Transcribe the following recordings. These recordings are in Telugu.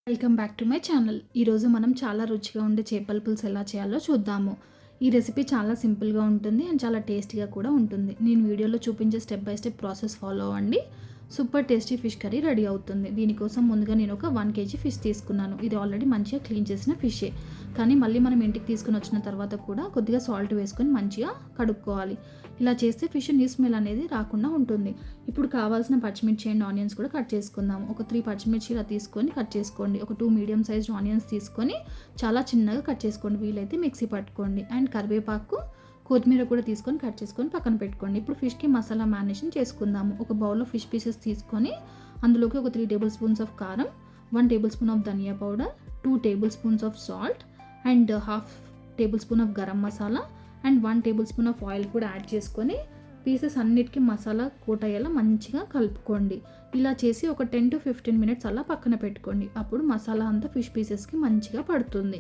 Welcome back to my channel. ఈరోజు మనం చాలా రుచిగా ఉండే చేపల పులుసు ఎలా చేయాలో చూద్దాము. ఈ రెసిపీ చాలా సింపుల్గా ఉంటుంది అండ్ చాలా టేస్టీగా కూడా ఉంటుంది. నేను వీడియోలో చూపించే step by step process follow అవ్వండి. Super tasty fish curry ready అవుతుంది. దీనికోసం ముందుగా నేను ఒక 1 kg ఫిష్ తీసుకున్నాను. ఇది ఆల్రెడీ మంచిగా క్లీన్ చేసిన ఫిషే, కానీ మళ్ళీ మనం ఇంటికి తీసుకుని వచ్చిన తర్వాత కూడా కొద్దిగా సాల్ట్ వేసుకొని మంచిగా కడుక్కోవాలి. ఇలా చేస్తే ఫిష్ నీ స్మెల్ అనేది రాకుండా ఉంటుంది. ఇప్పుడు కావాల్సిన పచ్చిమిర్చి అండ్ ఆనియన్స్ కూడా కట్ చేసుకుందాము. ఒక 3 పచ్చిమిర్చి ఇలా తీసుకొని కట్ చేసుకోండి. ఒక 2 మీడియం సైజ్డ్ ఆనియన్స్ తీసుకొని చాలా చిన్నగా కట్ చేసుకోండి. వీలైతే మిక్సీ పట్టుకోండి. అండ్ కరివేపాకు, కొత్తిమీర కూడా తీసుకొని కట్ చేసుకొని పక్కన పెట్టుకోండి. ఇప్పుడు ఫిష్కి మసాలా మ్యారినేషన్ చేసుకుందాము. ఒక బౌల్లో ఫిష్ పీసెస్ తీసుకొని అందులోకి ఒక 3 టేబుల్ స్పూన్స్ ఆఫ్ కారం, 1 టేబుల్ స్పూన్ ఆఫ్ ధనియా powder, 2 tablespoons of salt and half tablespoon of garam masala and 1 tablespoon of oil కూడా యాడ్ చేసుకొని పీసెస్ అన్నిటికీ మసాలా కోట్ అయ్యేలా మంచిగా కలుపుకోండి. ఇలా చేసి ఒక 10 to 15 మినిట్స్ అలా పక్కన పెట్టుకోండి. అప్పుడు మసాలా అంతా ఫిష్ పీసెస్కి మంచిగా పడుతుంది.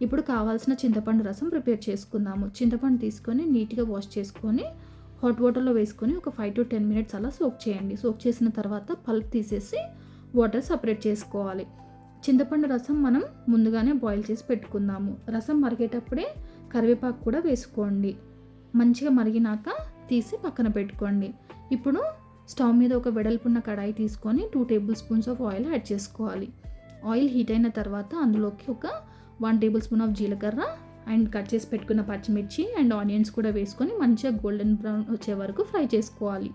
ఇప్పుడు కావాల్సిన చింతపండు రసం ప్రిపేర్ చేసుకుందాము. చింతపండు తీసుకొని నీట్గా వాష్ చేసుకొని హాట్ వాటర్లో వేసుకొని ఒక 5 to 10 మినిట్స్ అలా సోక్ చేయండి. సోక్ చేసిన తర్వాత పల్ప్ తీసేసి వాటర్ సపరేట్ చేసుకోవాలి. చింతపండు రసం మనం ముందుగానే బాయిల్ చేసి పెట్టుకుందాము. రసం మరిగేటప్పుడే కరివేపాకు కూడా వేసుకోండి. మంచిగా మరిగినాక తీసి పక్కన పెట్టుకోండి. ఇప్పుడు స్టవ్ మీద ఒక వెడల్పున్న కడాయి తీసుకొని 2 tablespoons of oil add చేసుకోవాలి. ఆయిల్ హీట్ అయిన తర్వాత అందులోకి ఒక 1 టేబుల్ స్పూన్ ఆఫ్ జీలకర్ర అండ్ కట్ చేసి పెట్టుకున్న పచ్చిమిర్చి అండ్ ఆనియన్స్ కూడా వేసుకొని మంచిగా గోల్డెన్ బ్రౌన్ వచ్చే వరకు ఫ్రై చేసుకోవాలి.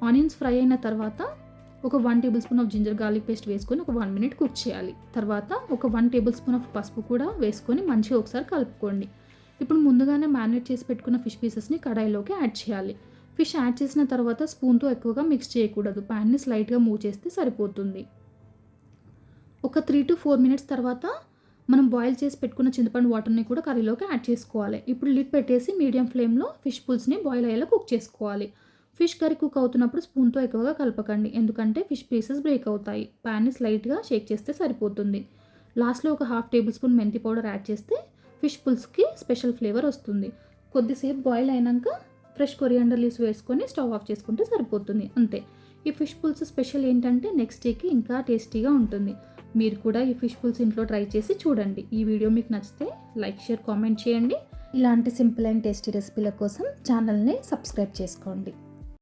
ఆనియన్స్ ఫ్రై అయిన తర్వాత ఒక 1 tablespoon of ginger garlic paste వేసుకొని ఒక 1 మినిట్ కుక్ చేయాలి. తర్వాత ఒక 1 టేబుల్ స్పూన్ ఆఫ్ పసుపు కూడా వేసుకొని మంచిగా ఒకసారి కలుపుకోండి. ఇప్పుడు ముందుగానే మ్యారినేట్ చేసి పెట్టుకున్న ఫిష్ పీసెస్ని కడాయిలోకి యాడ్ చేయాలి. ఫిష్ యాడ్ చేసిన తర్వాత స్పూన్తో ఎక్కువగా మిక్స్ చేయకూడదు. ప్యాన్ని స్లైట్గా మూవ్ చేస్తే సరిపోతుంది. ఒక 3 to 4 మినిట్స్ తర్వాత మనం బాయిల్ చేసి పెట్టుకున్న చింతపండు వాటర్ని కూడా కర్రీలోకి యాడ్ చేసుకోవాలి. ఇప్పుడు లిడ్ పెట్టేసి మీడియం ఫ్లేమ్లో ఫిష్ పుల్స్ని బాయిల్ అయ్యేలా కుక్ చేసుకోవాలి. ఫిష్ కర్రీ కుక్ అవుతున్నప్పుడు స్పూన్తో ఎక్కువగా కలపకండి, ఎందుకంటే ఫిష్ పీసెస్ బ్రేక్ అవుతాయి. ప్యాన్ని స్లైట్గా షేక్ చేస్తే సరిపోతుంది. లాస్ట్లో ఒక హాఫ్ టేబుల్ స్పూన్ మెంతి పౌడర్ యాడ్ చేస్తే ఫిష్ పుల్స్కి స్పెషల్ ఫ్లేవర్ వస్తుంది. కొద్దిసేపు బాయిల్ అయినాక ఫ్రెష్ కొరియాండర్ లీవ్స్ వేసుకొని స్టవ్ ఆఫ్ చేసుకుంటే సరిపోతుంది. అంతే. ఈ ఫిష్ పుల్స్ స్పెషల్ ఏంటంటే నెక్స్ట్ డేకి ఇంకా టేస్టీగా ఉంటుంది. మీరు కూడా ఈ ఫిష్ పుల్స్ ఇంట్లో ట్రై చేసి చూడండి. ఈ వీడియో మీకు నచ్చితే లైక్, షేర్, కామెంట్ చేయండి. ఇలాంటి సింపుల్ అండ్ టేస్టీ రెసిపీల కోసం ఛానల్ని సబ్స్క్రైబ్ చేసుకోండి.